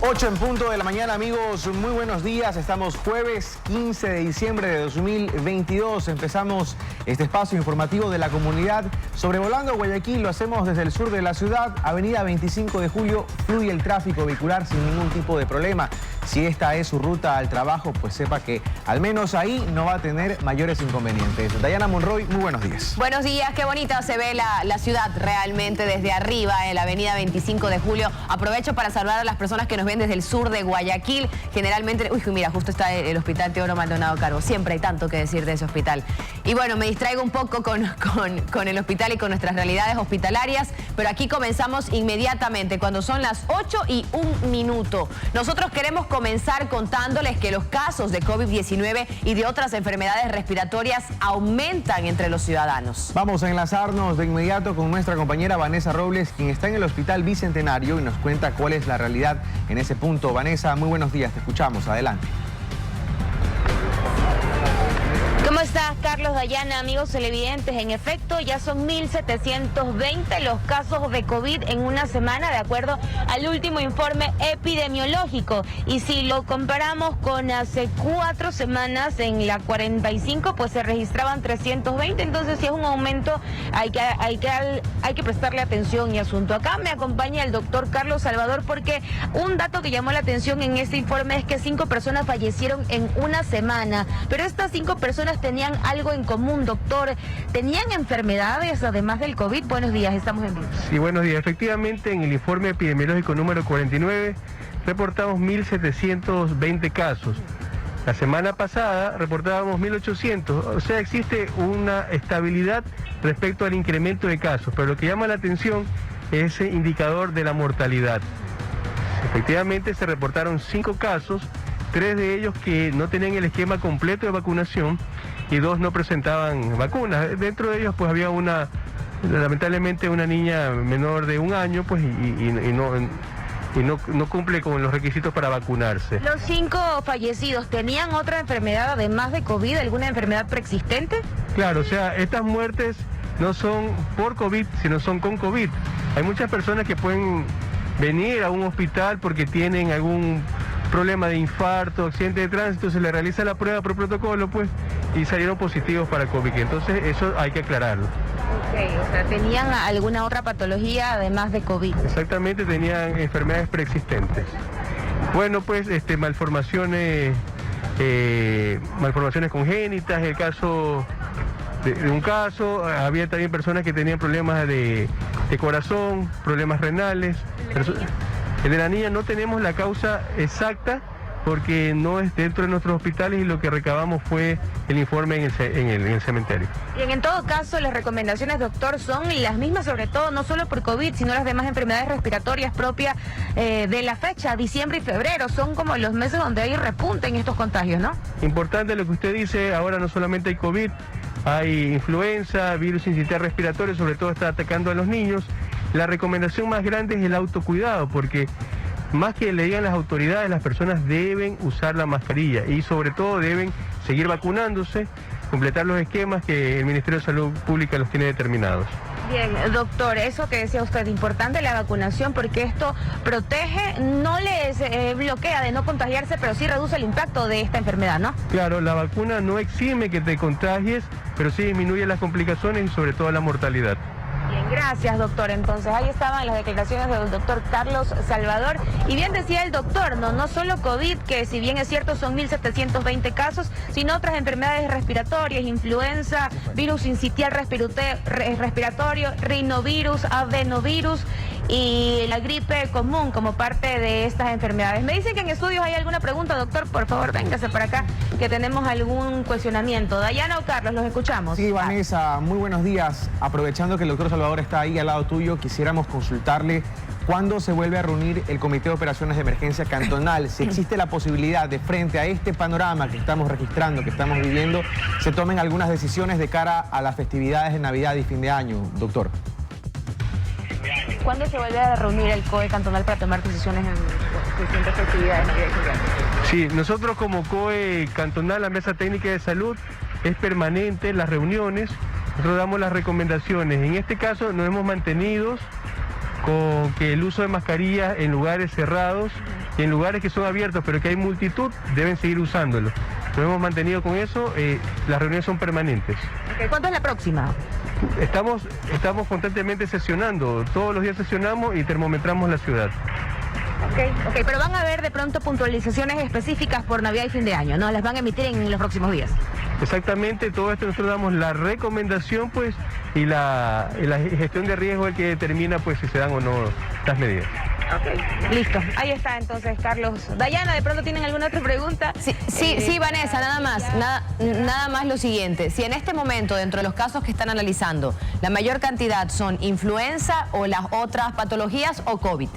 8 en punto de la mañana, amigos, muy buenos días. Estamos jueves 15 de diciembre de 2022. Empezamos este espacio informativo de la comunidad sobrevolando Guayaquil. Lo hacemos desde el sur de la ciudad, avenida 25 de Julio. Fluye el tráfico vehicular sin ningún tipo de problema. Si esta es su ruta al trabajo, pues sepa que al menos ahí no va a tener mayores inconvenientes. Dayana Monroy, muy buenos días. Buenos días, qué bonita se ve la ciudad realmente desde arriba en la avenida 25 de Julio. Aprovecho para saludar a las personas que nos ven desde el sur de Guayaquil. Generalmente, uy, mira, justo está el Hospital Teodoro Maldonado Carbo. Siempre hay tanto que decir de ese hospital. Y bueno, me distraigo un poco con el hospital y con nuestras realidades hospitalarias, pero aquí comenzamos inmediatamente, cuando son las 8:01. Nosotros queremos comenzar contándoles que los casos de COVID-19 y de otras enfermedades respiratorias aumentan entre los ciudadanos. Vamos a enlazarnos de inmediato con nuestra compañera Vanessa Robles, quien está en el Hospital Bicentenario y nos cuenta cuál es la realidad en ese punto. Vanessa, muy buenos días, te escuchamos, adelante. ¿Cómo estás, Carlos, Dayana, amigos televidentes? En efecto, ya son 1.720 los casos de COVID en una semana, de acuerdo al último informe epidemiológico. Y si lo comparamos con hace 4 semanas, en la 45, pues se registraban 320. Entonces, si es un aumento, hay que prestarle atención y asunto. Acá me acompaña el doctor Carlos Salvador, porque un dato que llamó la atención en este informe es que 5 personas fallecieron en una semana. Pero estas 5 personas tenían algo en común, doctor. ¿Tenían enfermedades además del COVID? Buenos días, estamos en vivo. Sí, buenos días. Efectivamente, en el informe epidemiológico número 49 reportamos 1.720 casos. La semana pasada reportábamos 1.800. O sea, existe una estabilidad respecto al incremento de casos. Pero lo que llama la atención es ese indicador de la mortalidad. Efectivamente, se reportaron 5 casos, 3 de ellos que no tenían el esquema completo de vacunación y 2 no presentaban vacunas. Dentro de ellos pues había lamentablemente una niña menor de 1 año pues y no cumple con los requisitos para vacunarse. ¿Los 5 fallecidos tenían otra enfermedad además de COVID, alguna enfermedad preexistente? Claro, o sea, estas muertes no son por COVID, sino son con COVID. Hay muchas personas que pueden venir a un hospital porque tienen algún problema de infarto, accidente de tránsito, se le realiza la prueba por protocolo, pues, y salieron positivos para COVID. Entonces, eso hay que aclararlo. Ok, o sea, ¿tenían alguna otra patología además de COVID? Exactamente, tenían enfermedades preexistentes. Bueno, pues, malformaciones congénitas, el caso de un caso, había también personas que tenían problemas de corazón, problemas renales. El de la niña no tenemos la causa exacta porque no es dentro de nuestros hospitales y lo que recabamos fue el informe en el cementerio. Bien, en todo caso, las recomendaciones, doctor, son las mismas, sobre todo, no solo por COVID, sino las demás enfermedades respiratorias propias de la fecha, diciembre y febrero. Son como los meses donde hay repunte en estos contagios, ¿no? Importante lo que usted dice, ahora no solamente hay COVID, hay influenza, virus sincitial respiratorio, sobre todo está atacando a los niños. La recomendación más grande es el autocuidado, porque más que le digan las autoridades, las personas deben usar la mascarilla y sobre todo deben seguir vacunándose, completar los esquemas que el Ministerio de Salud Pública los tiene determinados. Bien, doctor, eso que decía usted, importante la vacunación porque esto protege, no les bloquea de no contagiarse, pero sí reduce el impacto de esta enfermedad, ¿no? Claro, la vacuna no exime que te contagies, pero sí disminuye las complicaciones y sobre todo la mortalidad. Bien, gracias, doctor. Entonces, ahí estaban las declaraciones del doctor Carlos Salvador. Y bien decía el doctor, no solo COVID, que si bien es cierto son 1.720 casos, sino otras enfermedades respiratorias, influenza, virus sincitial respiratorio, rinovirus, adenovirus y la gripe común como parte de estas enfermedades. Me dicen que en estudios hay alguna pregunta, doctor. Por favor, véngase para acá, que tenemos algún cuestionamiento. Dayana o Carlos, los escuchamos. Sí, Vanessa, muy buenos días. Aprovechando que el doctor Salvador está ahí al lado tuyo, quisiéramos consultarle cuándo se vuelve a reunir el Comité de Operaciones de Emergencia Cantonal. Si existe la posibilidad de, frente a este panorama que estamos registrando, que estamos viviendo, se tomen algunas decisiones de cara a las festividades de Navidad y fin de año, doctor. ¿Cuándo se vuelve a reunir el COE cantonal para tomar decisiones en distintas festividades de Navidad y fin de año? Sí, nosotros como COE cantonal, la Mesa Técnica de Salud, es permanente las reuniones, nosotros damos las recomendaciones. En este caso nos hemos mantenido con que el uso de mascarillas en lugares cerrados y en lugares que son abiertos pero que hay multitud deben seguir usándolo. Nos hemos mantenido con eso, las reuniones son permanentes. Okay, ¿cuándo es la próxima? Estamos constantemente sesionando, todos los días sesionamos y termometramos la ciudad. Ok, pero van a haber de pronto puntualizaciones específicas por Navidad y fin de año, ¿no? Las van a emitir en los próximos días. Exactamente, todo esto nosotros damos la recomendación pues y la gestión de riesgo es el que determina pues si se dan o no las medidas. Ok, listo. Ahí está entonces, Carlos. Dayana, ¿de pronto tienen alguna otra pregunta? Sí, Vanessa, nada más lo siguiente. Si en este momento, dentro de los casos que están analizando, la mayor cantidad son influenza o las otras patologías o COVID.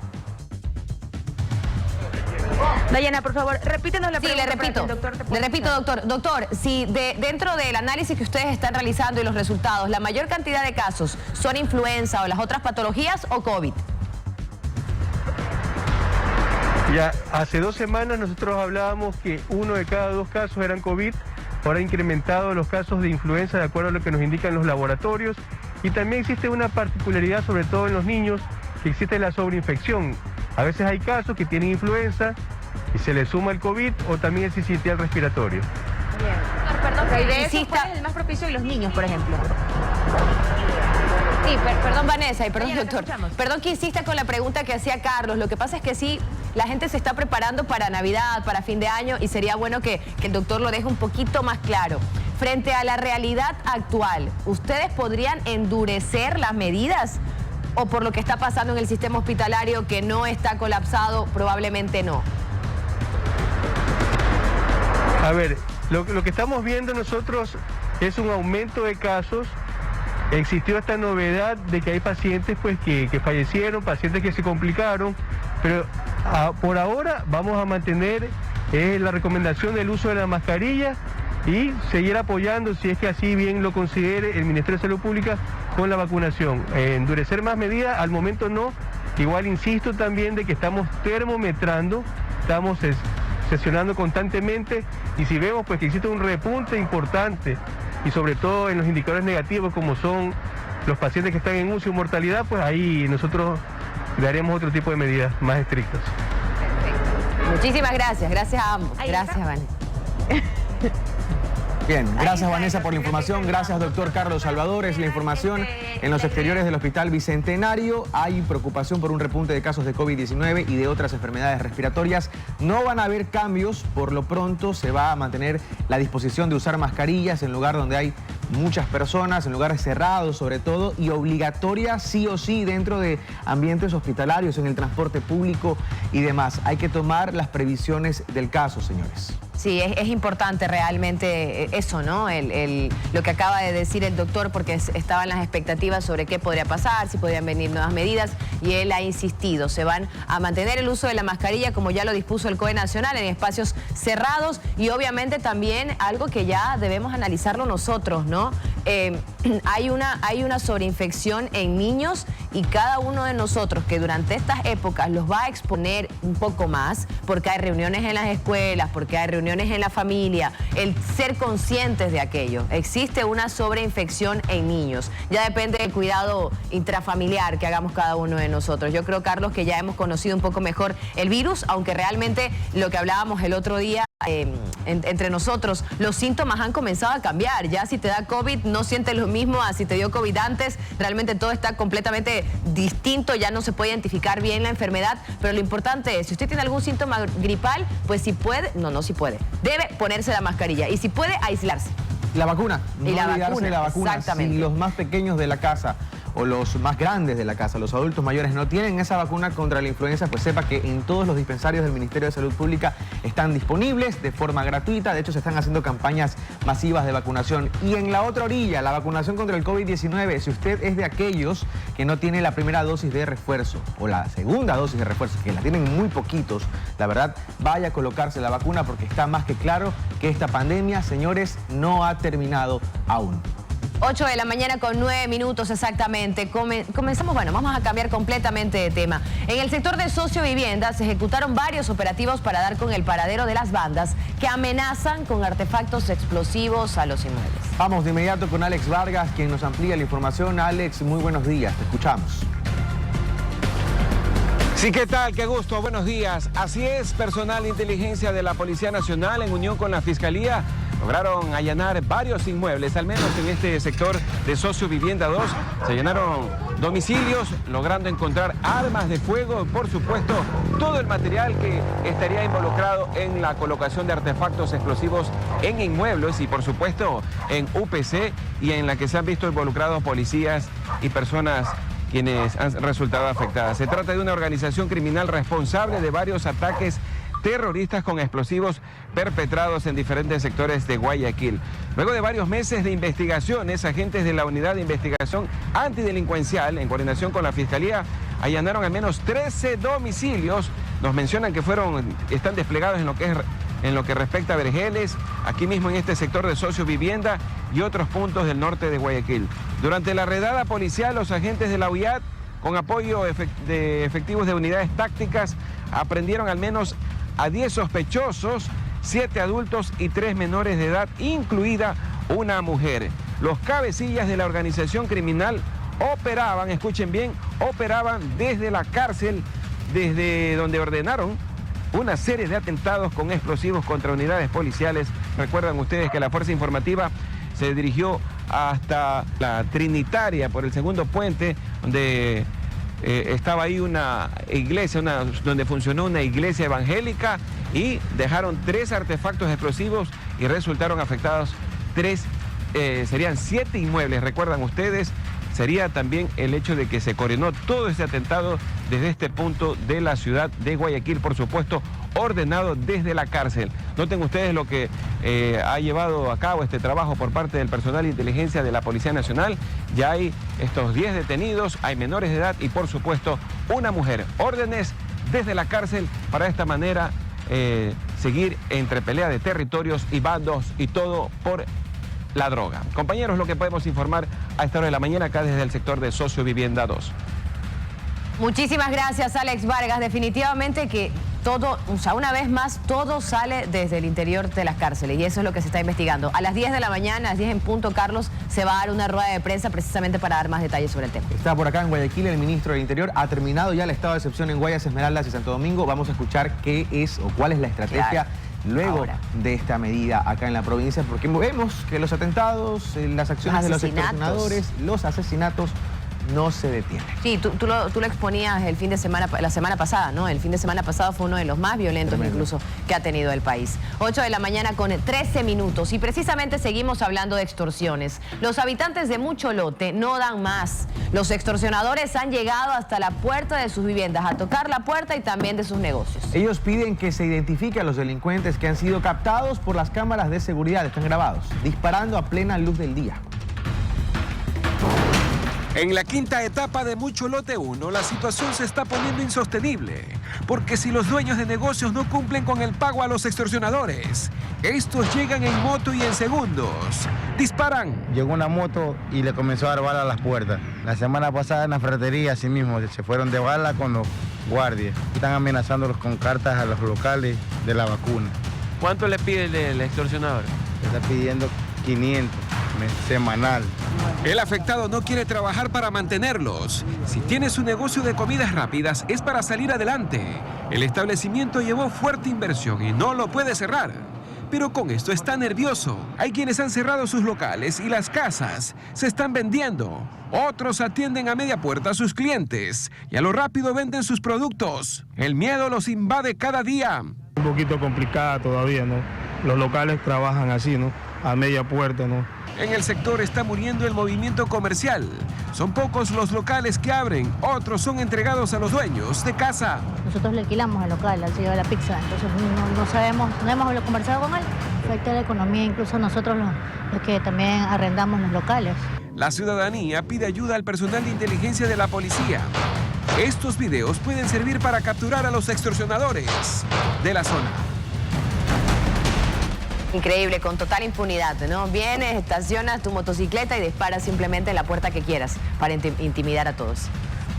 Dayana, por favor, repítenos la pregunta. Le repito, doctor. Doctor, si dentro del análisis que ustedes están realizando y los resultados, la mayor cantidad de casos son influenza o las otras patologías o COVID. Ya hace 2 semanas nosotros hablábamos que 1 de cada 2 casos eran COVID, ahora ha incrementado los casos de influenza de acuerdo a lo que nos indican los laboratorios y también existe una particularidad, sobre todo en los niños, que existe la sobreinfección. A veces hay casos que tienen influenza y se le suma el COVID o también el sincitial respiratorio. Bien. Perdón, de eso, ¿cuál es el más propicio en los niños, por ejemplo? Sí, perdón Vanessa y perdón doctor. Perdón que insista con la pregunta que hacía Carlos. Lo que pasa es que sí, la gente se está preparando para Navidad, para fin de año y sería bueno que el doctor lo deje un poquito más claro. Frente a la realidad actual, ¿ustedes podrían endurecer las medidas? ¿O por lo que está pasando en el sistema hospitalario que no está colapsado, probablemente no? A ver, lo que estamos viendo nosotros es un aumento de casos. Existió esta novedad de que hay pacientes pues, que fallecieron, pacientes que se complicaron, pero por ahora vamos a mantener la recomendación del uso de la mascarilla y seguir apoyando, si es que así bien lo considere el Ministerio de Salud Pública, con la vacunación. Endurecer más medidas, al momento no. Igual insisto también de que estamos termometrando, estamos sesionando constantemente y si vemos pues que existe un repunte importante y sobre todo en los indicadores negativos como son los pacientes que están en UCI o mortalidad, pues ahí nosotros daremos otro tipo de medidas más estrictas. Perfecto. Muchísimas gracias a ambos. Gracias, Vanessa. Bien, gracias Vanessa por la información, gracias doctor Carlos Salvador. Es la información en los exteriores del Hospital Bicentenario. Hay preocupación por un repunte de casos de COVID-19 y de otras enfermedades respiratorias. No van a haber cambios, por lo pronto se va a mantener la disposición de usar mascarillas en lugar donde hay muchas personas, en lugares cerrados sobre todo, y obligatoria sí o sí dentro de ambientes hospitalarios, en el transporte público y demás. Hay que tomar las previsiones del caso, señores. Sí, es importante realmente eso, ¿no? Lo que acaba de decir el doctor, porque estaban las expectativas sobre qué podría pasar, si podrían venir nuevas medidas, y él ha insistido, se van a mantener el uso de la mascarilla como ya lo dispuso el COE Nacional en espacios cerrados y obviamente también algo que ya debemos analizarlo nosotros, ¿no? Hay una sobreinfección en niños y cada uno de nosotros que durante estas épocas los va a exponer un poco más, porque hay reuniones en las escuelas, porque hay reuniones en la familia, el ser conscientes de aquello. Existe una sobreinfección en niños. Ya depende del cuidado intrafamiliar que hagamos cada uno de nosotros. Yo creo, Carlos, que ya hemos conocido un poco mejor el virus, aunque realmente lo que hablábamos el otro día entre nosotros, los síntomas han comenzado a cambiar. Ya si te da COVID no sientes lo mismo a si te dio COVID antes. Realmente todo está completamente distinto, ya no se puede identificar bien la enfermedad, pero lo importante es, si usted tiene algún síntoma gripal, pues si puede, si puede, debe ponerse la mascarilla y si puede, aislarse. La vacuna, y la vacuna, exactamente. Si los más pequeños de la casa o los más grandes de la casa, los adultos mayores, no tienen esa vacuna contra la influenza, pues sepa que en todos los dispensarios del Ministerio de Salud Pública están disponibles de forma gratuita. De hecho, se están haciendo campañas masivas de vacunación. Y en la otra orilla, la vacunación contra el COVID-19, si usted es de aquellos que no tiene la primera dosis de refuerzo o la segunda dosis de refuerzo, que la tienen muy poquitos, la verdad, vaya a colocarse la vacuna porque está más que claro que esta pandemia, señores, no ha terminado aún. 8 de la mañana con 9 minutos exactamente. Comenzamos, vamos a cambiar completamente de tema. En el sector de sociovivienda se ejecutaron varios operativos para dar con el paradero de las bandas que amenazan con artefactos explosivos a los inmuebles. Vamos de inmediato con Alex Vargas, quien nos amplía la información. Alex, muy buenos días, te escuchamos. Sí, ¿qué tal? Qué gusto, buenos días. Así es, personal de inteligencia de la Policía Nacional en unión con la Fiscalía lograron allanar varios inmuebles, al menos en este sector de Socio Vivienda 2. Se allanaron domicilios, logrando encontrar armas de fuego, por supuesto, todo el material que estaría involucrado en la colocación de artefactos explosivos en inmuebles y, por supuesto, en UPC, y en la que se han visto involucrados policías y personas quienes han resultado afectadas. Se trata de una organización criminal responsable de varios ataques terroristas con explosivos perpetrados en diferentes sectores de Guayaquil. Luego de varios meses de investigaciones, agentes de la Unidad de Investigación Antidelincuencial, en coordinación con la Fiscalía, allanaron al menos 13 domicilios. Nos mencionan que están desplegados en lo que respecta a Vergeles, aquí mismo en este sector de Socio Vivienda y otros puntos del norte de Guayaquil. Durante la redada policial, los agentes de la UIAT, con apoyo de efectivos de unidades tácticas, aprendieron al menos a 10 sospechosos, 7 adultos y 3 menores de edad, incluida una mujer. Los cabecillas de la organización criminal operaban, escuchen bien, operaban desde la cárcel, desde donde ordenaron una serie de atentados con explosivos contra unidades policiales. Recuerdan ustedes que la Fuerza Informativa se dirigió hasta la Trinitaria por el segundo puente, donde estaba ahí una iglesia, donde funcionó una iglesia evangélica, y dejaron 3 artefactos explosivos y resultaron afectados 7 inmuebles. Recuerdan ustedes, sería también el hecho de que se coordinó todo este atentado desde este punto de la ciudad de Guayaquil, por supuesto, ordenado desde la cárcel. Noten ustedes lo que ha llevado a cabo este trabajo por parte del personal de inteligencia de la Policía Nacional. Ya hay estos 10 detenidos, hay menores de edad y, por supuesto, una mujer. Órdenes desde la cárcel para de esta manera seguir entre pelea de territorios y bandos y todo por la droga. Compañeros, lo que podemos informar a esta hora de la mañana acá desde el sector de Socio Vivienda 2. Muchísimas gracias, Alex Vargas. Definitivamente que todo, o sea, una vez más, todo sale desde el interior de las cárceles, y eso es lo que se está investigando. A las 10 de la mañana, a las 10 en punto, Carlos, se va a dar una rueda de prensa precisamente para dar más detalles sobre el tema. Está por acá en Guayaquil el ministro del Interior. Ha terminado ya el estado de excepción en Guayas, Esmeraldas y Santo Domingo. Vamos a escuchar qué es o cuál es la estrategia luego de esta medida acá en la provincia, porque vemos que los atentados, las acciones de los extorsionadores, los asesinatos no se detienen. Sí, tú lo exponías la semana pasada, ¿no? El fin de semana pasado fue uno de los más violentos incluso que ha tenido el país. 8 de la mañana con 13 minutos y precisamente seguimos hablando de extorsiones. Los habitantes de Mucho Lote no dan más. Los extorsionadores han llegado hasta la puerta de sus viviendas a tocar la puerta y también de sus negocios. Ellos piden que se identifique a los delincuentes que han sido captados por las cámaras de seguridad, están grabados, disparando a plena luz del día. En la quinta etapa de Mucho Lote 1, la situación se está poniendo insostenible, porque si los dueños de negocios no cumplen con el pago a los extorsionadores, estos llegan en moto y en segundos disparan. Llegó una moto y le comenzó a dar bala a las puertas. La semana pasada en la ferretería, así mismo, se fueron de bala con los guardias. Están amenazándolos con cartas a los locales de la vacuna. ¿Cuánto le pide el extorsionador? Le está pidiendo 500 semanal. El afectado no quiere trabajar para mantenerlos. Si tiene su negocio de comidas rápidas, es para salir adelante. El establecimiento llevó fuerte inversión y no lo puede cerrar. Pero con esto está nervioso. Hay quienes han cerrado sus locales y las casas se están vendiendo. Otros atienden a media puerta a sus clientes y a lo rápido venden sus productos. El miedo los invade cada día. Un poquito complicada todavía, ¿no? Los locales trabajan así, ¿no? A media puerta, ¿no? En el sector está muriendo el movimiento comercial. Son pocos los locales que abren, otros son entregados a los dueños de casa. Nosotros le alquilamos al local, al señor de la pizza, entonces no sabemos, no hemos conversado con él. Afecta la economía, incluso nosotros los que también arrendamos los locales. La ciudadanía pide ayuda al personal de inteligencia de la policía. Estos videos pueden servir para capturar a los extorsionadores de la zona. Increíble, con total impunidad, ¿no? Vienes, estacionas tu motocicleta y disparas simplemente en la puerta que quieras para intimidar a todos.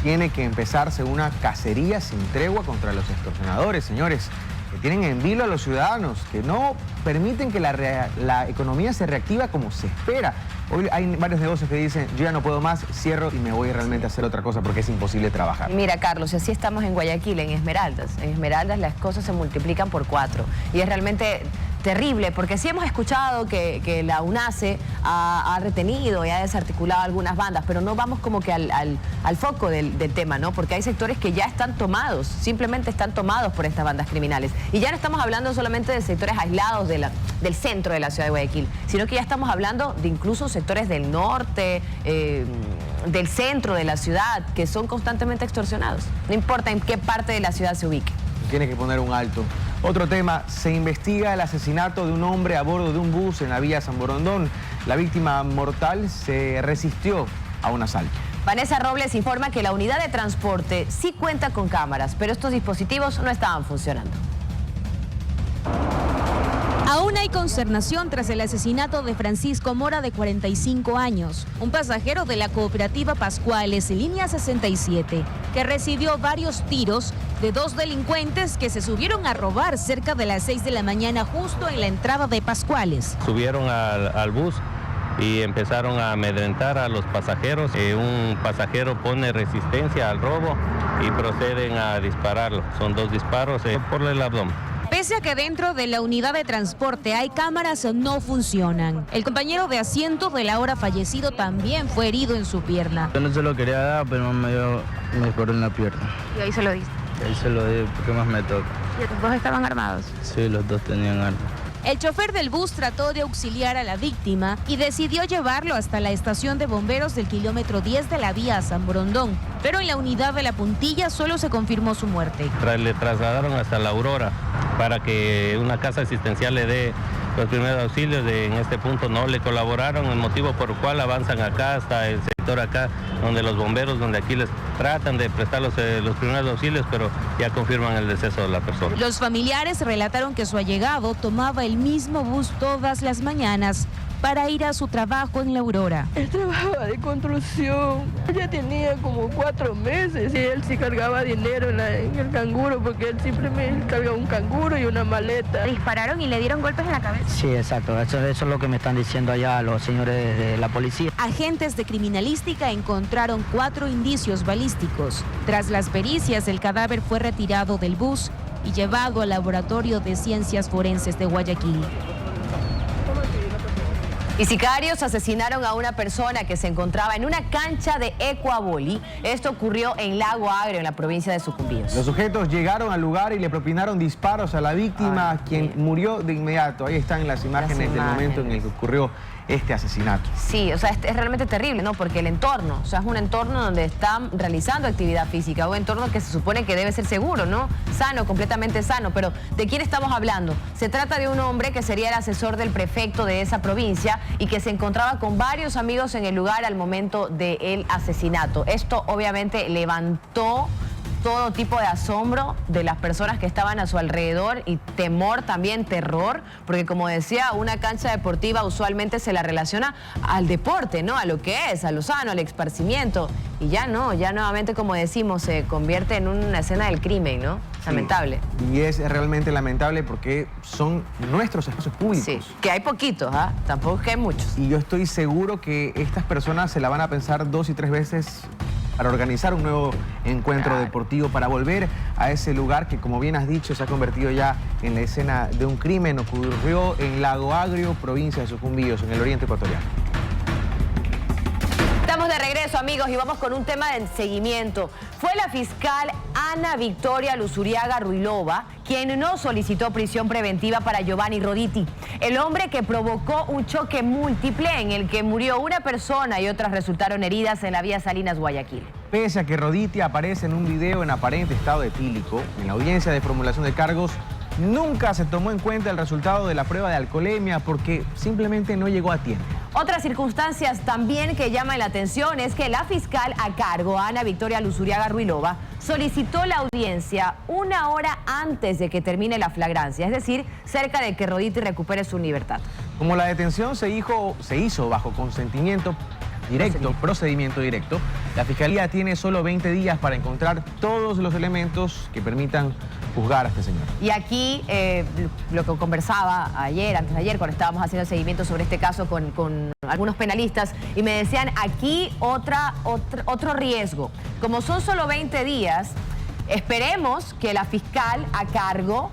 Tiene que empezarse una cacería sin tregua contra los extorsionadores, señores, que tienen en vilo a los ciudadanos, que no permiten que la economía se reactiva como se espera. Hoy hay varios negocios que dicen, yo ya no puedo más, cierro y me voy realmente a hacer otra cosa porque es imposible trabajar. Mira, Carlos, así estamos en Guayaquil, en Esmeraldas. En Esmeraldas las cosas se multiplican por 4 y es realmente terrible, porque sí hemos escuchado que la UNACE ha retenido y ha desarticulado algunas bandas, pero no vamos como que al foco del tema, ¿no? Porque hay sectores que ya están tomados, simplemente están tomados por estas bandas criminales. Y ya no estamos hablando solamente de sectores aislados del centro de la ciudad de Guayaquil, sino que ya estamos hablando de incluso sectores del norte, del centro de la ciudad, que son constantemente extorsionados. No importa en qué parte de la ciudad se ubique. Tiene que poner un alto. Otro tema, se investiga el asesinato de un hombre a bordo de un bus en la vía San Borondón. La víctima mortal se resistió a un asalto. Vanessa Robles informa que la unidad de transporte sí cuenta con cámaras, pero estos dispositivos no estaban funcionando. Aún hay consternación tras el asesinato de Francisco Mora, de 45 años, un pasajero de la cooperativa Pascuales, línea 67, que recibió varios tiros de 2 delincuentes que se subieron a robar cerca de las 6 de la mañana justo en la entrada de Pascuales. Subieron al bus y empezaron a amedrentar a los pasajeros. Un pasajero pone resistencia al robo y proceden a dispararlo. Son 2 disparos por el abdomen. Pese a que dentro de la unidad de transporte hay cámaras, no funcionan. El compañero de asiento del ahora fallecido también fue herido en su pierna. Yo no se lo quería dar, pero me corrió en la pierna. ¿Y ahí se lo diste? Ahí se lo di porque más me toca. ¿Y los 2 estaban armados? Sí, los 2 tenían armas. El chofer del bus trató de auxiliar a la víctima y decidió llevarlo hasta la estación de bomberos del kilómetro 10 de la vía San Borondón, pero en la unidad de La Puntilla solo se confirmó su muerte. Le trasladaron hasta La Aurora para que una casa asistencial le dé los primeros auxilios. En este punto no le colaboraron, el motivo por el cual avanzan acá hasta el sector acá, donde los bomberos, donde aquí les tratan de prestar los primeros auxilios, pero ya confirman el deceso de la persona. Los familiares relataron que su allegado tomaba el mismo bus todas las mañanas para ir a su trabajo en La Aurora. Él trabajaba de construcción, ya tenía como 4 meses y él sí cargaba dinero en el canguro, porque él siempre me cargaba un canguro y una maleta. ¿Dispararon y le dieron golpes en la cabeza? Sí, exacto, eso es lo que me están diciendo allá los señores de la policía. Agentes de criminalística encontraron 4 indicios balísticos. Tras las pericias, el cadáver fue retirado del bus y llevado al Laboratorio de Ciencias Forenses de Guayaquil. Y sicarios asesinaron a una persona que se encontraba en una cancha de ecuaboli. Esto ocurrió en Lago Agrio, en la provincia de Sucumbíos. Los sujetos llegaron al lugar y le propinaron disparos a la víctima, quien murió de inmediato. Ahí están las imágenes del momento en el que ocurrió este asesinato. Sí, o sea, es realmente terrible, ¿no? Porque el entorno, o sea, es un entorno donde están realizando actividad física, un entorno que se supone que debe ser seguro, ¿no? Sano, completamente sano. Pero ¿de quién estamos hablando? Se trata de un hombre que sería el asesor del prefecto de esa provincia y que se encontraba con varios amigos en el lugar al momento del asesinato. Esto obviamente levantó todo tipo de asombro de las personas que estaban a su alrededor y temor también, terror, porque como decía, una cancha deportiva usualmente se la relaciona al deporte, ¿no? A lo que es, a lo sano, al esparcimiento. Y ya no, ya nuevamente, como decimos, se convierte en una escena del crimen, ¿no? Lamentable. Sí, y es realmente lamentable porque son nuestros espacios públicos. Sí, que hay poquitos, ¿ah? Tampoco es que hay muchos. Y yo estoy seguro que estas personas se la van a pensar 2 y 3 veces para organizar un nuevo encuentro deportivo, para volver a ese lugar que, como bien has dicho, se ha convertido ya en la escena de un crimen. Ocurrió en Lago Agrio, provincia de Sucumbíos, en el oriente ecuatoriano. Estamos de regreso, amigos, y vamos con un tema de seguimiento. Fue la fiscal Ana Victoria Luzuriaga Ruilova quien no solicitó prisión preventiva para Giovanni Roditi, el hombre que provocó un choque múltiple en el que murió una persona y otras resultaron heridas en la vía Salinas, Guayaquil. Pese a que Roditi aparece en un video en aparente estado etílico, en la audiencia de formulación de cargos, nunca se tomó en cuenta el resultado de la prueba de alcoholemia porque simplemente no llegó a tiempo. Otras circunstancias también que llaman la atención es que la fiscal a cargo, Ana Victoria Luzuriaga Ruilova, solicitó la audiencia 1 hora antes de que termine la flagrancia, es decir, cerca de que Roditi recupere su libertad. Como la detención se hizo bajo procedimiento directo, la Fiscalía tiene solo 20 días para encontrar todos los elementos que permitan juzgar a este señor. Y aquí lo que conversaba ayer, antes de ayer, cuando estábamos haciendo el seguimiento sobre este caso con algunos penalistas, y me decían aquí otro riesgo. Como son solo 20 días, esperemos que la fiscal a cargo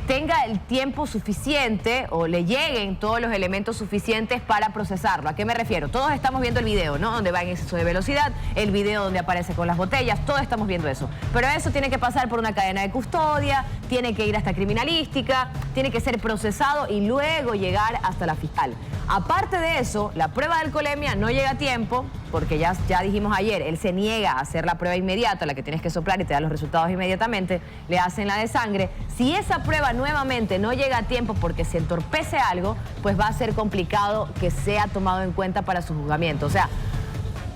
tenga el tiempo suficiente o le lleguen todos los elementos suficientes para procesarlo. ¿A qué me refiero? Todos estamos viendo el video, ¿no? Donde va en exceso de velocidad, el video donde aparece con las botellas, todos estamos viendo eso. Pero eso tiene que pasar por una cadena de custodia, tiene que ir hasta criminalística, tiene que ser procesado y luego llegar hasta la fiscal. Aparte de eso, la prueba de alcoholemia no llega a tiempo, porque ya dijimos ayer, él se niega a hacer la prueba inmediata, la que tienes que soplar y te da los resultados inmediatamente, le hacen la de sangre. Si esa prueba nuevamente no llega a tiempo porque se entorpece algo, pues va a ser complicado que sea tomado en cuenta para su juzgamiento. O sea,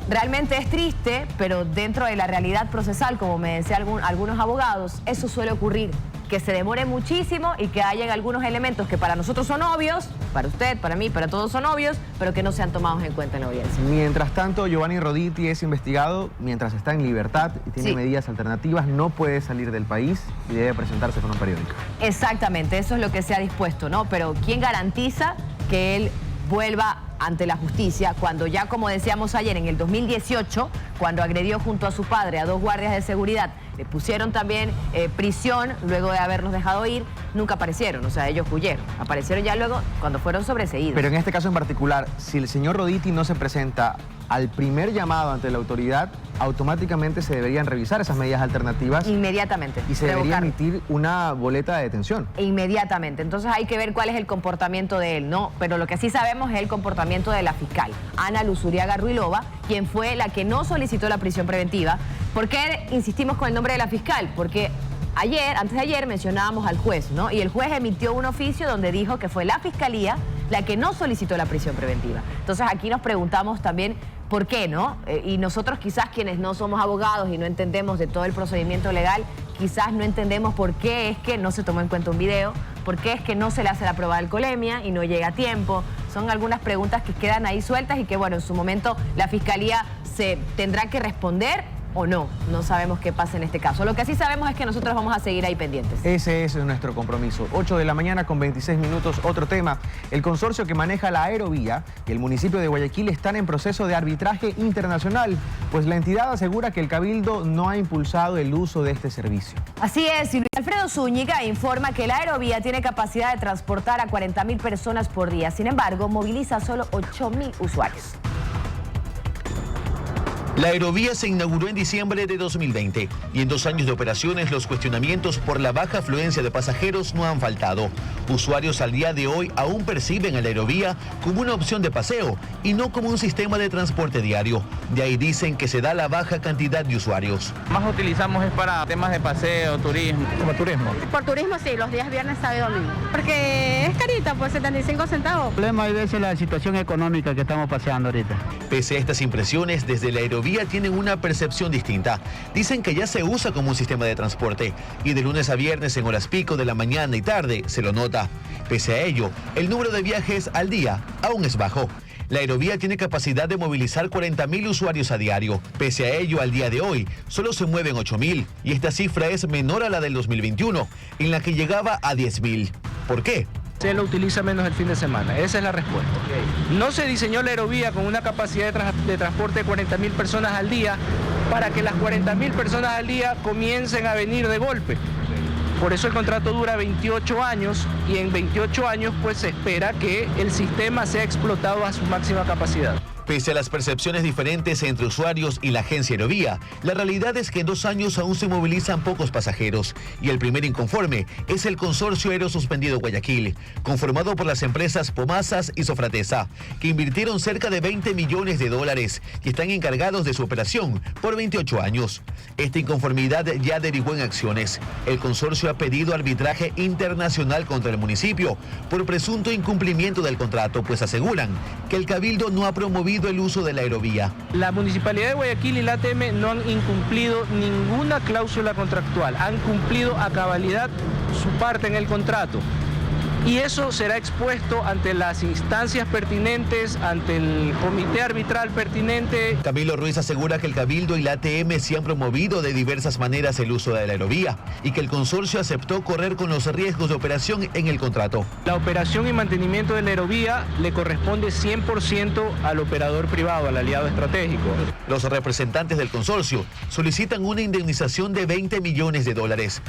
realmente es triste, pero dentro de la realidad procesal, como me decían algunos abogados, eso suele ocurrir, que se demore muchísimo y que hayan algunos elementos que para nosotros son obvios, para usted, para mí, para todos son obvios, pero que no sean tomados en cuenta en la audiencia. Mientras tanto, Giovanni Roditi es investigado mientras está en libertad y tiene medidas alternativas, no puede salir del país y debe presentarse con un periódico. Exactamente, eso es lo que se ha dispuesto, ¿no? Pero ¿quién garantiza que él vuelva ante la justicia cuando ya, como decíamos ayer, en el 2018, cuando agredió junto a su padre a 2 guardias de seguridad, le pusieron también prisión luego de haberlos dejado ir, nunca aparecieron, o sea, ellos huyeron, aparecieron ya luego cuando fueron sobreseídos. Pero en este caso en particular, si el señor Roditi no se presenta al primer llamado ante la autoridad, automáticamente se deberían revisar esas medidas alternativas. Inmediatamente. Y se debería emitir una boleta de detención. Inmediatamente. Entonces hay que ver cuál es el comportamiento de él, ¿no? Pero lo que sí sabemos es el comportamiento de la fiscal, Ana Luzuriaga Ruilova, quien fue la que no solicitó la prisión preventiva. ¿Por qué insistimos con el nombre de la fiscal? Porque antes de ayer mencionábamos al juez, ¿no? Y el juez emitió un oficio donde dijo que fue la fiscalía la que no solicitó la prisión preventiva. Entonces aquí nos preguntamos también por qué, ¿no? Y nosotros quizás quienes no somos abogados y no entendemos de todo el procedimiento legal, quizás no entendemos por qué es que no se tomó en cuenta un video, por qué es que no se le hace la prueba de alcoholemia y no llega a tiempo. Son algunas preguntas que quedan ahí sueltas y que, bueno, en su momento la fiscalía se tendrá que responder o no. No sabemos qué pasa en este caso. Lo que sí sabemos es que nosotros vamos a seguir ahí pendientes. Ese es nuestro compromiso. 8 de la mañana con 26 minutos. Otro tema. El consorcio que maneja la aerovía y el municipio de Guayaquil están en proceso de arbitraje internacional, pues la entidad asegura que el Cabildo no ha impulsado el uso de este servicio. Así es. Y Luis Alfredo Zúñiga informa que la aerovía tiene capacidad de transportar a 40.000 personas por día. Sin embargo, moviliza solo 8.000 usuarios. La aerovía se inauguró en diciembre de 2020 y en 2 años de operaciones los cuestionamientos por la baja afluencia de pasajeros no han faltado. Usuarios al día de hoy aún perciben a la aerovía como una opción de paseo y no como un sistema de transporte diario. De ahí dicen que se da la baja cantidad de usuarios. Más utilizamos es para temas de paseo, turismo. ¿Como turismo? Por turismo sí, los días viernes, sábado y domingo. Porque es carita, pues 75 centavos. El problema hay veces la situación económica que estamos paseando ahorita. Pese a estas impresiones, desde la aerovía tienen una percepción distinta. Dicen que ya se usa como un sistema de transporte y de lunes a viernes en horas pico de la mañana y tarde se lo nota. Pese a ello, el número de viajes al día aún es bajo. La aerovía tiene capacidad de movilizar 40.000 usuarios a diario. Pese a ello, al día de hoy, solo se mueven 8.000 y esta cifra es menor a la del 2021, en la que llegaba a 10.000. ¿Por qué? Se lo utiliza menos el fin de semana, esa es la respuesta. No se diseñó la aerovía con una capacidad de transporte de 40.000 personas al día para que las 40.000 personas al día comiencen a venir de golpe. Por eso el contrato dura 28 años y en 28 años pues se espera que el sistema sea explotado a su máxima capacidad. Pese a las percepciones diferentes entre usuarios y la agencia Aerovía, la realidad es que en 2 años aún se movilizan pocos pasajeros y el primer inconforme es el Consorcio Aéreo Suspendido Guayaquil, conformado por las empresas Pomasas y Sofratesa, que invirtieron cerca de $20 millones y están encargados de su operación por 28 años. Esta inconformidad ya derivó en acciones. El consorcio ha pedido arbitraje internacional contra el municipio por presunto incumplimiento del contrato, pues aseguran que el Cabildo no ha promovido el uso de la aerovía. La Municipalidad de Guayaquil y la ATM no han incumplido ninguna cláusula contractual, han cumplido a cabalidad su parte en el contrato. y eso será expuesto ante las instancias pertinentes, ante el comité arbitral pertinente. Camilo Ruiz asegura que el Cabildo y la ATM se han promovido de diversas maneras el uso de la aerovía y que el consorcio aceptó correr con los riesgos de operación en el contrato. La operación y mantenimiento de la aerovía le corresponde 100% al operador privado, al aliado estratégico. Los representantes del consorcio solicitan una indemnización de $20 millones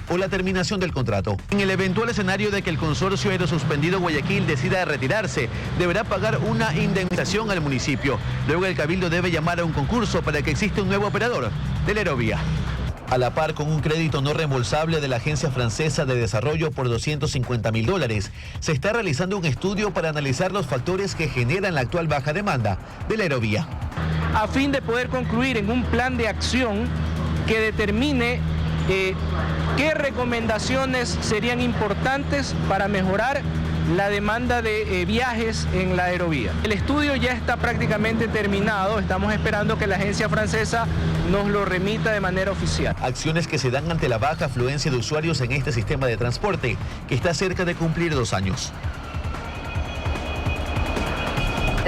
o la terminación del contrato. En el eventual escenario de que el consorcio Aerosuspendido Guayaquil decida retirarse, deberá pagar una indemnización al municipio. Luego el Cabildo debe llamar a un concurso para que exista un nuevo operador de la aerovía. A la par con un crédito no reembolsable de la Agencia Francesa de Desarrollo por $250.000, se está realizando un estudio para analizar los factores que generan la actual baja demanda de la aerovía, a fin de poder concluir en un plan de acción que determine qué recomendaciones serían importantes para mejorar la demanda de viajes en la aerovía. El estudio ya está prácticamente terminado, estamos esperando que la agencia francesa nos lo remita de manera oficial. Acciones que se dan ante la baja afluencia de usuarios en este sistema de transporte, que está cerca de cumplir 2 años.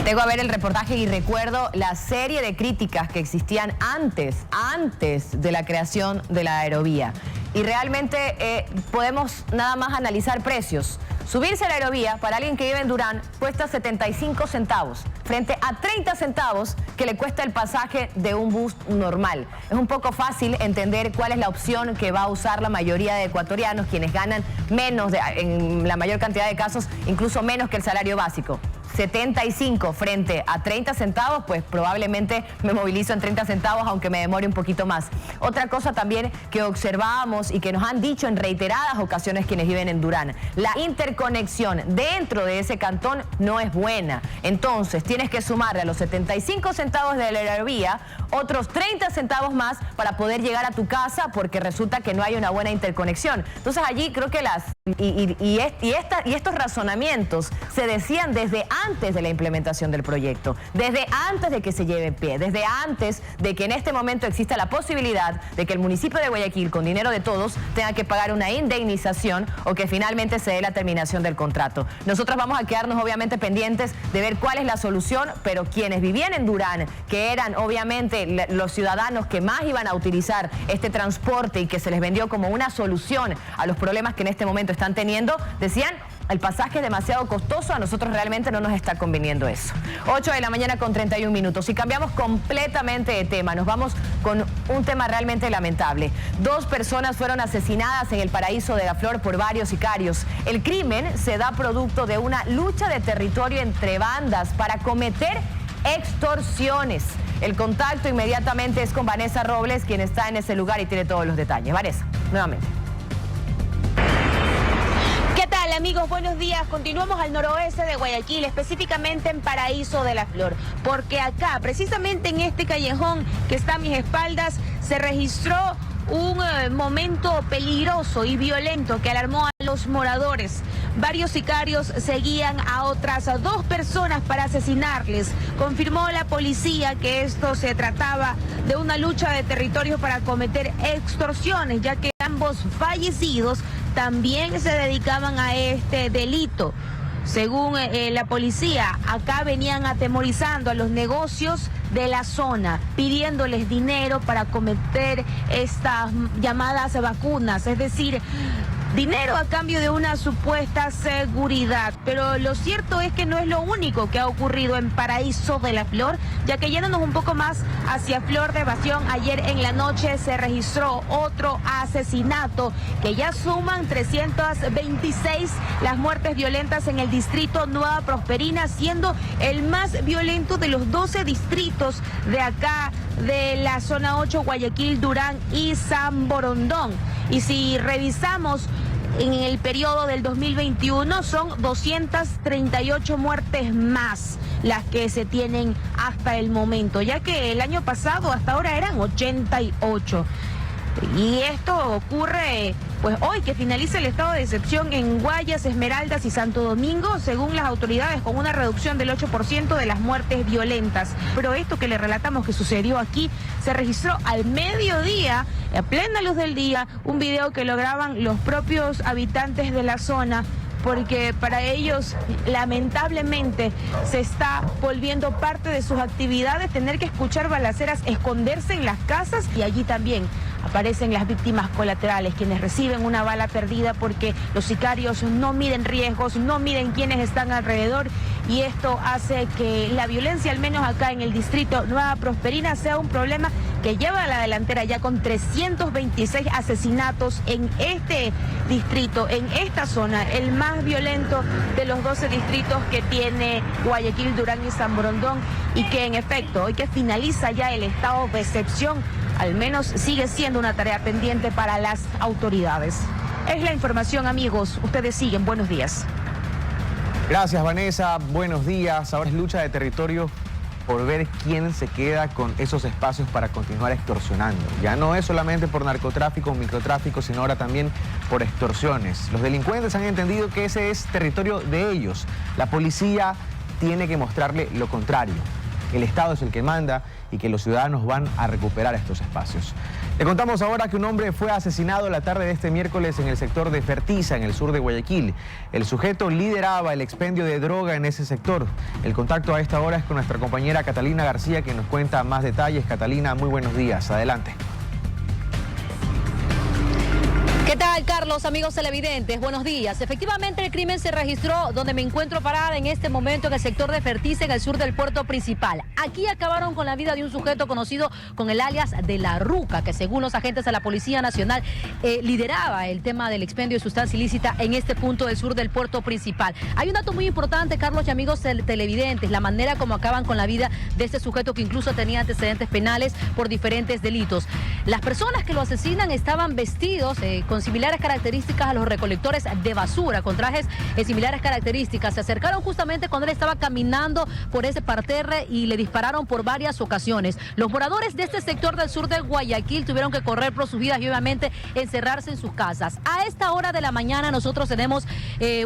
Tengo a ver el reportaje y recuerdo la serie de críticas que existían antes de la creación de la aerovía. Y realmente podemos nada más analizar precios. Subirse a la aerovía para alguien que vive en Durán cuesta 75 centavos, frente a 30 centavos que le cuesta el pasaje de un bus normal. Es un poco fácil entender cuál es la opción que va a usar la mayoría de ecuatorianos, quienes ganan menos, en la mayor cantidad de casos, incluso menos que el salario básico. 75 frente a 30 centavos, pues probablemente me movilizo en 30 centavos, aunque me demore un poquito más. Otra cosa también que observábamos y que nos han dicho en reiteradas ocasiones quienes viven en Durán, la interconexión dentro de ese cantón no es buena. Entonces tienes que sumarle a los 75 centavos de la aerovía otros 30 centavos más para poder llegar a tu casa, porque resulta que no hay una buena interconexión. Entonces allí creo que estos razonamientos se decían desde antes de la implementación del proyecto, desde antes de que se lleve en pie, desde antes de que en este momento exista la posibilidad de que el municipio de Guayaquil, con dinero de todos, tenga que pagar una indemnización o que finalmente se dé la terminación del contrato. Nosotros vamos a quedarnos obviamente pendientes de ver cuál es la solución, pero quienes vivían en Durán, que eran obviamente los ciudadanos que más iban a utilizar este transporte y que se les vendió como una solución a los problemas que en este momento están teniendo, decían: el pasaje es demasiado costoso, a nosotros realmente no nos está conviniendo eso. 8 de la mañana con 31 minutos. Y cambiamos completamente de tema. Nos vamos con un tema realmente lamentable. 2 personas fueron asesinadas en el Paraíso de la Flor por varios sicarios. El crimen se da producto de una lucha de territorio entre bandas para cometer extorsiones. El contacto inmediatamente es con Vanessa Robles, quien está en ese lugar y tiene todos los detalles. Vanessa, nuevamente. ¿Qué tal, amigos? Buenos días. Continuamos al noroeste de Guayaquil, específicamente en Paraíso de la Flor, porque acá, precisamente en este callejón que está a mis espaldas, se registró un momento peligroso y violento que alarmó a los moradores. Varios sicarios seguían a otras 2 personas para asesinarles. Confirmó la policía que esto se trataba de una lucha de territorio para cometer extorsiones, ya que ambos fallecidos también se dedicaban a este delito. Según la policía, acá venían atemorizando a los negocios de la zona, pidiéndoles dinero para cometer estas llamadas vacunas, es decir, dinero a cambio de una supuesta seguridad. Pero lo cierto es que no es lo único que ha ocurrido en Paraíso de la Flor, ya que yéndonos un poco más hacia Flor de Evasión, ayer en la noche se registró otro asesinato, que ya suman 326 las muertes violentas en el distrito Nueva Prosperina, siendo el más violento de los 12 distritos de acá, de la zona 8, Guayaquil, Durán y San Borondón. Y si revisamos en el periodo del 2021, son 238 muertes más las que se tienen hasta el momento, ya que el año pasado hasta ahora eran 88. Y esto ocurre pues hoy que finaliza el estado de excepción en Guayas, Esmeraldas y Santo Domingo, según las autoridades, con una reducción del 8% de las muertes violentas. Pero esto que le relatamos que sucedió aquí se registró al mediodía, a plena luz del día, un video que lo graban los propios habitantes de la zona, porque para ellos lamentablemente se está volviendo parte de sus actividades tener que escuchar balaceras, esconderse en las casas, y allí también aparecen las víctimas colaterales, quienes reciben una bala perdida porque los sicarios no miden riesgos, no miden quiénes están alrededor, y esto hace que la violencia, al menos acá en el distrito Nueva Prosperina, sea un problema que lleva a la delantera ya con 326 asesinatos en este distrito, en esta zona, el más violento de los 12 distritos que tiene Guayaquil, Durán y San Borondón, y que en efecto, hoy que finaliza ya el estado de excepción, al menos sigue siendo una tarea pendiente para las autoridades. Es la información, amigos. Ustedes siguen. Buenos días. Gracias, Vanessa. Buenos días. Ahora es lucha de territorio por ver quién se queda con esos espacios para continuar extorsionando. Ya no es solamente por narcotráfico o microtráfico, sino ahora también por extorsiones. Los delincuentes han entendido que ese es territorio de ellos. La policía tiene que mostrarle lo contrario. El Estado es el que manda y que los ciudadanos van a recuperar estos espacios. Le contamos ahora que un hombre fue asesinado la tarde de este miércoles en el sector de Fertiza, en el sur de Guayaquil. El sujeto lideraba el expendio de droga en ese sector. El contacto a esta hora es con nuestra compañera Catalina García, que nos cuenta más detalles. Catalina, muy buenos días. Adelante. ¿Qué tal, Carlos? Amigos televidentes, buenos días. Efectivamente, el crimen se registró donde me encuentro parada en este momento, en el sector de Fertiza, en el sur del puerto principal. Aquí acabaron con la vida de un sujeto conocido con el alias de La Ruca, que según los agentes de la Policía Nacional lideraba el tema del expendio de sustancia ilícita en este punto del sur del puerto principal. Hay un dato muy importante, Carlos y amigos televidentes, la manera como acaban con la vida de este sujeto, que incluso tenía antecedentes penales por diferentes delitos. Las personas que lo asesinan estaban vestidos con similares características a los recolectores de basura, con trajes similares características. Se acercaron justamente cuando él estaba caminando por ese parterre y le dispararon por varias ocasiones. Los moradores de este sector del sur de Guayaquil tuvieron que correr por sus vidas y obviamente encerrarse en sus casas. A esta hora de la mañana nosotros tenemos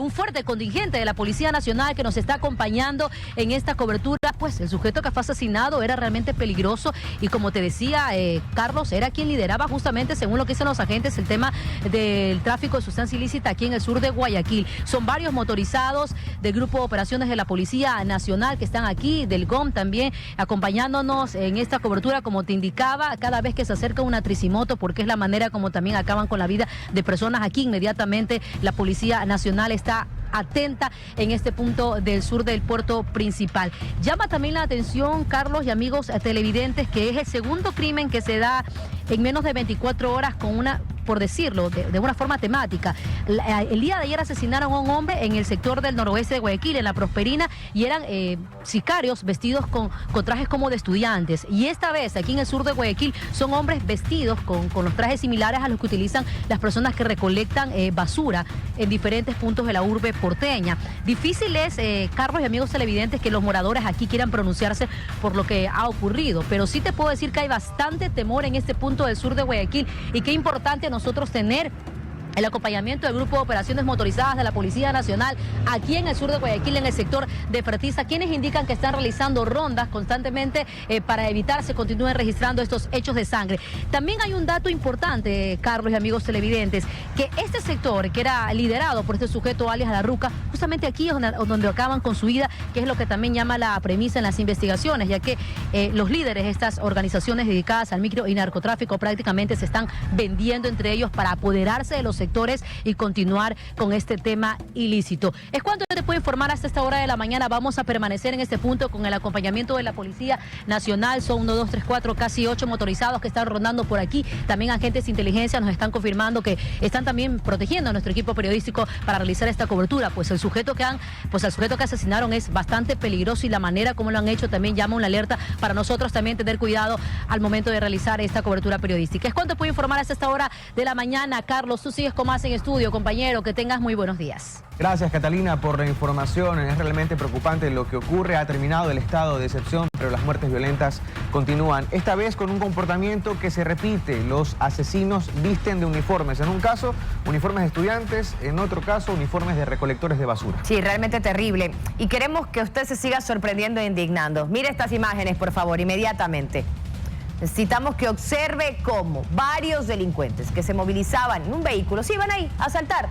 un fuerte contingente de la Policía Nacional que nos está acompañando en esta cobertura. Pues el sujeto que fue asesinado era realmente peligroso y, como te decía, Carlos, era quien lideraba justamente, según lo que dicen los agentes, el tema del tráfico de sustancia ilícita aquí en el sur de Guayaquil. Son varios motorizados del Grupo de Operaciones de la Policía Nacional que están aquí, del GOM también, acompañándonos en esta cobertura, como te indicaba, cada vez que se acerca una tricimoto, porque es la manera como también acaban con la vida de personas aquí. Inmediatamente la Policía Nacional está atenta en este punto del sur del puerto principal. Llama también la atención, Carlos y amigos televidentes, que es el segundo crimen que se da en menos de 24 horas con una, por decirlo, de una forma temática. El día de ayer asesinaron a un hombre en el sector del noroeste de Guayaquil, en La Prosperina, y eran sicarios vestidos con trajes como de estudiantes. Y esta vez, aquí en el sur de Guayaquil, son hombres vestidos con los trajes similares a los que utilizan las personas que recolectan basura en diferentes puntos de la urbe porteña. Difícil es, Carlos y amigos televidentes, que los moradores aquí quieran pronunciarse por lo que ha ocurrido, pero sí te puedo decir que hay bastante temor en este punto del sur de Guayaquil, y qué importante nosotros tener el acompañamiento del Grupo de Operaciones Motorizadas de la Policía Nacional aquí en el sur de Guayaquil, en el sector de Fertiza, quienes indican que están realizando rondas constantemente para evitar se continúen registrando estos hechos de sangre. También hay un dato importante, Carlos y amigos televidentes, que este sector, que era liderado por este sujeto alias La Ruca, justamente aquí es donde acaban con su vida, que es lo que también llama la premisa en las investigaciones, ya que los líderes de estas organizaciones dedicadas al micro y narcotráfico prácticamente se están vendiendo entre ellos para apoderarse de los sectores y continuar con este tema ilícito. Es cuanto yo te puedo informar hasta esta hora de la mañana. Vamos a permanecer en este punto con el acompañamiento de la Policía Nacional. Son 1, 2, 3, 4, casi 8 motorizados que están rondando por aquí. También agentes de inteligencia nos están confirmando que están también protegiendo a nuestro equipo periodístico para realizar esta cobertura. Pues el sujeto que asesinaron es bastante peligroso, y la manera como lo han hecho también llama una alerta para nosotros también tener cuidado al momento de realizar esta cobertura periodística. Es cuanto puedo informar hasta esta hora de la mañana. Carlos, tú sigues con más en estudio, compañero. Que tengas muy buenos días. Gracias, Catalina, por la información. Es realmente preocupante lo que ocurre. Ha terminado el estado de excepción, pero las muertes violentas continúan. Esta vez con un comportamiento que se repite. Los asesinos visten de uniformes. En un caso, uniformes de estudiantes. En otro caso, uniformes de recolectores de basura. Sí, realmente terrible. Y queremos que usted se siga sorprendiendo e indignando. Mire estas imágenes, por favor, inmediatamente. Necesitamos que observe cómo varios delincuentes que se movilizaban en un vehículo, se iban ahí a asaltar,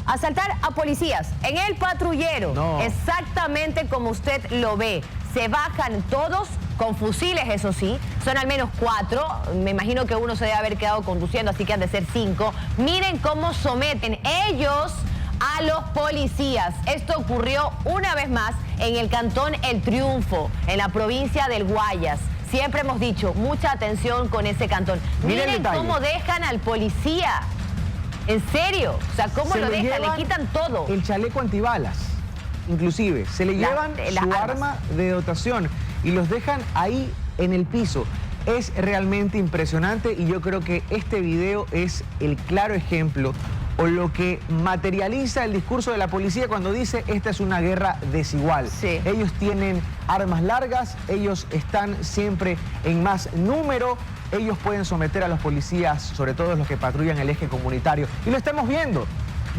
asaltar a policías en el patrullero. No. Exactamente como usted lo ve. Se bajan todos con fusiles, eso sí. Son al menos 4. Me imagino que uno se debe haber quedado conduciendo, así que han de ser 5. Miren cómo someten ellos a los policías. Esto ocurrió una vez más en el cantón El Triunfo, en la provincia del Guayas. Siempre hemos dicho, mucha atención con ese cantón. Miren cómo dejan al policía. En serio, o sea, cómo lo dejan, le quitan todo. El chaleco antibalas, inclusive. Se le llevan su arma de dotación y los dejan ahí en el piso. Es realmente impresionante y yo creo que este video es el claro ejemplo o lo que materializa el discurso de la policía cuando dice esta es una guerra desigual. Sí. Ellos tienen armas largas, ellos están siempre en más número, ellos pueden someter a los policías, sobre todo los que patrullan el eje comunitario. Y lo estamos viendo.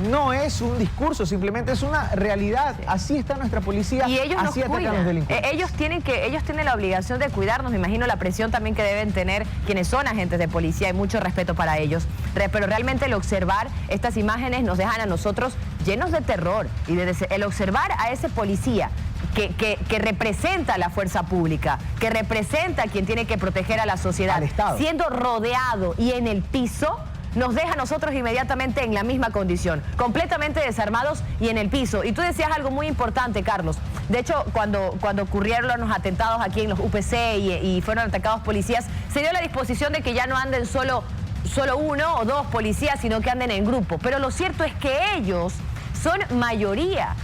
No es un discurso, simplemente es una realidad. Así está nuestra policía, y ellos así nos atacan a los delincuentes. Ellos tienen la obligación de cuidarnos. Me imagino la presión también que deben tener quienes son agentes de policía. Hay mucho respeto para ellos. Pero realmente el observar estas imágenes nos dejan a nosotros llenos de terror. Y el observar a ese policía que representa a la fuerza pública, que representa a quien tiene que proteger a la sociedad, siendo rodeado y en el piso, nos deja a nosotros inmediatamente en la misma condición, completamente desarmados y en el piso. Y tú decías algo muy importante, Carlos. De hecho, cuando ocurrieron los atentados aquí en los UPC y fueron atacados policías, se dio la disposición de que ya no anden solo 1 o 2 policías, sino que anden en grupo. Pero lo cierto es que ellos son mayoría.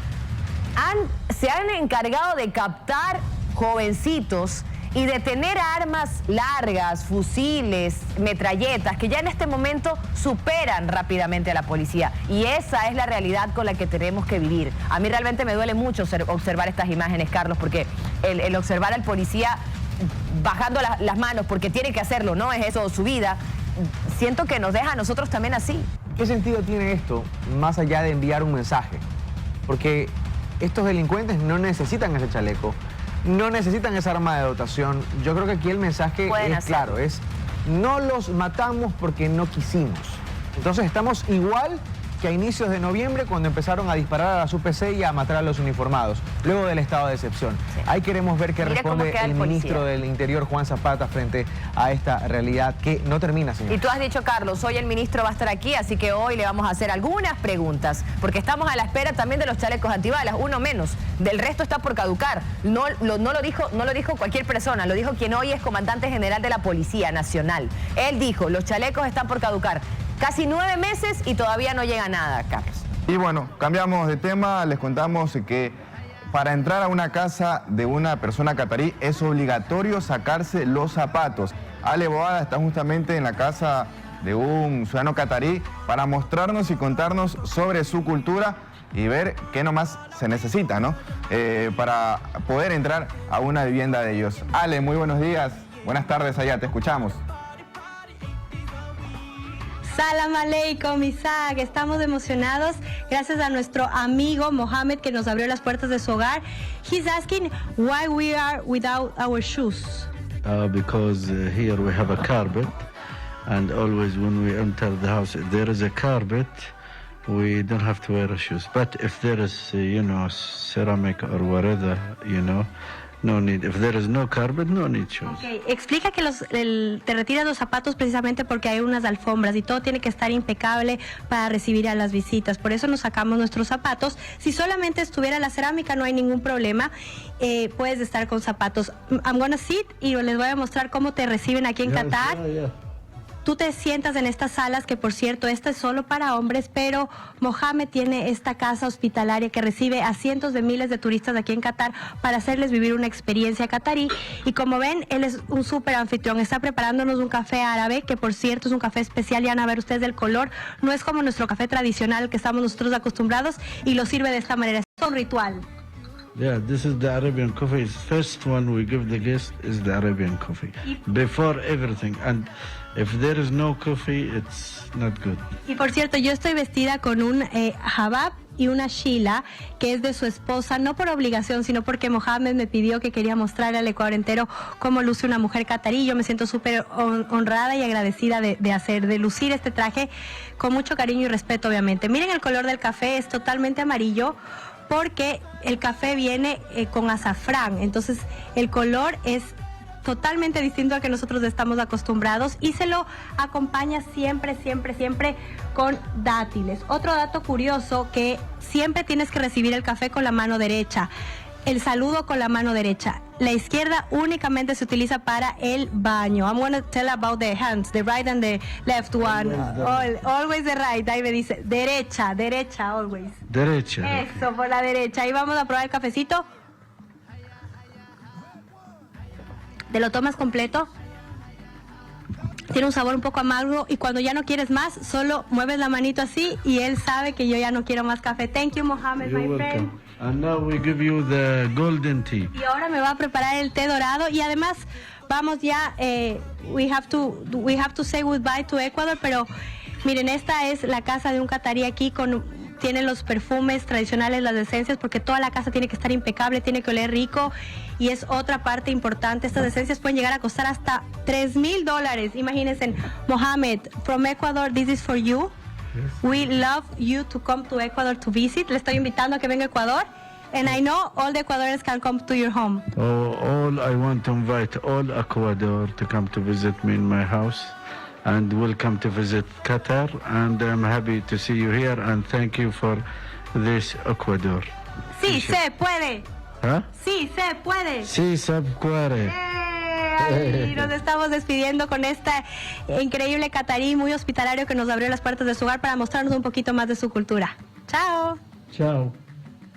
Se han encargado de captar jovencitos y de tener armas largas, fusiles, metralletas, que ya en este momento superan rápidamente a la policía. Y esa es la realidad con la que tenemos que vivir. A mí realmente me duele mucho observar estas imágenes, Carlos, porque el observar al policía bajando las manos, porque tiene que hacerlo, no es eso su vida, siento que nos deja a nosotros también así. ¿Qué sentido tiene esto, más allá de enviar un mensaje? Porque estos delincuentes no necesitan ese chaleco, no necesitan esa arma de dotación. Yo creo que aquí el mensaje es claro, es no los matamos porque no quisimos. Entonces estamos igual que a inicios de noviembre cuando empezaron a disparar a las UPC y a matar a los uniformados, luego del estado de excepción. Sí. Ahí queremos ver qué responde el ministro del Interior, Juan Zapata, frente a esta realidad que no termina, señor. Y tú has dicho, Carlos, hoy el ministro va a estar aquí, así que hoy le vamos a hacer algunas preguntas, porque estamos a la espera también de los chalecos antibalas, uno menos, del resto está por caducar. No lo dijo cualquier persona, lo dijo quien hoy es comandante general de la Policía Nacional. Él dijo, los chalecos están por caducar. Casi 9 meses y todavía no llega nada, Carlos. Y bueno, cambiamos de tema, les contamos que para entrar a una casa de una persona catarí es obligatorio sacarse los zapatos. Ale Boada está justamente en la casa de un ciudadano catarí para mostrarnos y contarnos sobre su cultura y ver qué nomás se necesita, ¿no? Para poder entrar a una vivienda de ellos. Ale, muy buenos días. Buenas tardes allá, te escuchamos. Salam aleikum, Isaac. Estamos emocionados gracias a nuestro amigo Mohamed que nos abrió las puertas de su hogar. He's asking why we are without our shoes. Because here we have a carpet, and always when we enter the house, if there is a carpet, we don't have to wear shoes. But if there is, ceramic or whatever, no need. If there is no carpet, no need shoes. Okay. Explica que te retiras los zapatos precisamente porque hay unas alfombras y todo tiene que estar impecable para recibir a las visitas. Por eso nos sacamos nuestros zapatos. Si solamente estuviera la cerámica no hay ningún problema. Puedes estar con zapatos. I'm gonna sit y les voy a mostrar cómo te reciben aquí en Qatar. Tú te sientas en estas salas, que por cierto, esta es solo para hombres, pero Mohamed tiene esta casa hospitalaria que recibe a cientos de miles de turistas aquí en Qatar para hacerles vivir una experiencia catarí. Y como ven, él es un súper anfitrión. Está preparándonos un café árabe, que por cierto es un café especial. Ya van a ver ustedes el color. No es como nuestro café tradicional que estamos nosotros acostumbrados, y lo sirve de esta manera. Es un ritual. Yeah, this is the Arabian coffee. The first one we give the guest is the Arabian coffee. Before everything. And if there is no coffee, it's not good. Y por cierto, yo estoy vestida con un jabab y una Sheila, que es de su esposa, no por obligación, sino porque Mohamed me pidió que quería mostrarle al Ecuador entero cómo luce una mujer catarí. Yo me siento súper honrada y agradecida de lucir este traje con mucho cariño y respeto, obviamente. Miren el color del café, es totalmente amarillo porque el café viene con azafrán, entonces el color es totalmente distinto al que nosotros estamos acostumbrados y se lo acompaña siempre con dátiles. Otro dato curioso, que siempre tienes que recibir el café con la mano derecha. El saludo con la mano derecha. La izquierda únicamente se utiliza para el baño. I'm going to tell about the hands, the right and the left one. Always the right. Ahí me dice derecha, always. Derecha. Eso, por la derecha. Ahí vamos a probar el cafecito. Te lo tomas completo. Tiene un sabor un poco amargo y cuando ya no quieres más, solo mueves la manito así y él sabe que yo ya no quiero más café. Thank you, Mohamed, You're my welcome. friend. And now we give you the golden tea. Y ahora me va a preparar el té dorado y además vamos ya, we have to say goodbye to Ecuador, pero miren, esta es la casa de un catarí aquí tiene los perfumes tradicionales, las esencias, porque toda la casa tiene que estar impecable, tiene que oler rico y es otra parte importante. Estas esencias pueden llegar a costar hasta $3,000. Imagínense, Mohamed, from Ecuador, this is for you. Yes. We love you to come to Ecuador to visit. Le estoy invitando a que venga a Ecuador. And I know all the Ecuadorians can come to your home. I want to invite all Ecuador to come to visit me in my house. And welcome to visit Qatar, and I'm happy to see you here, and thank you for this Ecuador. Sí se puede. ¿Ah? Sí se puede. Sí se puede. Y nos estamos despidiendo con esta increíble catarí muy hospitalario que nos abrió las puertas de su hogar para mostrarnos un poquito más de su cultura. Chao. Chao.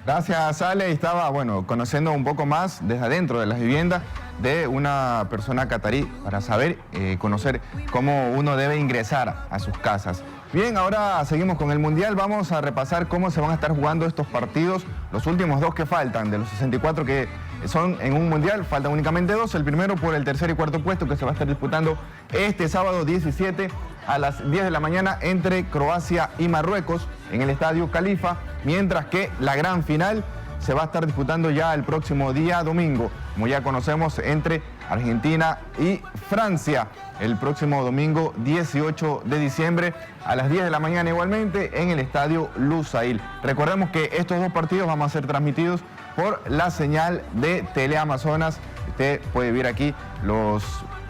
Gracias, Ale. Estaba, conociendo un poco más desde adentro de las viviendas de una persona catarí para saber, conocer cómo uno debe ingresar a sus casas. Bien, ahora seguimos con el Mundial. Vamos a repasar cómo se van a estar jugando estos partidos. Los últimos 2 que faltan, de los 64 que son en un Mundial, faltan únicamente 2. El primero por el tercer y cuarto puesto que se va a estar disputando este sábado 17 a las 10 de la mañana entre Croacia y Marruecos en el Estadio Califa, mientras que la gran final se va a estar disputando ya el próximo día domingo, como ya conocemos, entre Argentina y Francia, el próximo domingo 18 de diciembre a las 10 de la mañana igualmente en el Estadio Lusail. Recordemos que estos 2 partidos van a ser transmitidos por la señal de Teleamazonas. Usted puede ver aquí los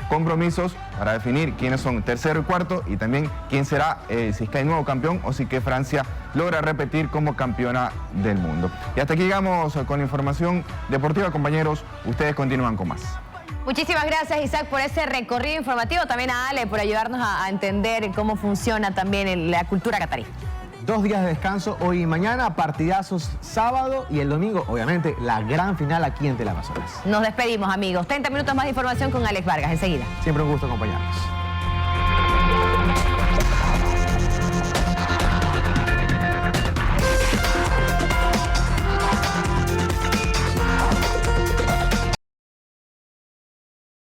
compromisos para definir quiénes son tercero y cuarto y también quién será, si es que hay nuevo campeón o si que Francia logra repetir como campeona del mundo. Y hasta aquí llegamos con la información deportiva, compañeros. Ustedes continúan con más. Muchísimas gracias, Isaac, por ese recorrido informativo. También a Ale por ayudarnos a entender cómo funciona también la cultura catarí. 2 días de descanso hoy y mañana, partidazos sábado y el domingo, obviamente, la gran final aquí en Teleamazonas. Nos despedimos, amigos. 30 minutos más de información con Alex Vargas enseguida. Siempre un gusto acompañarnos.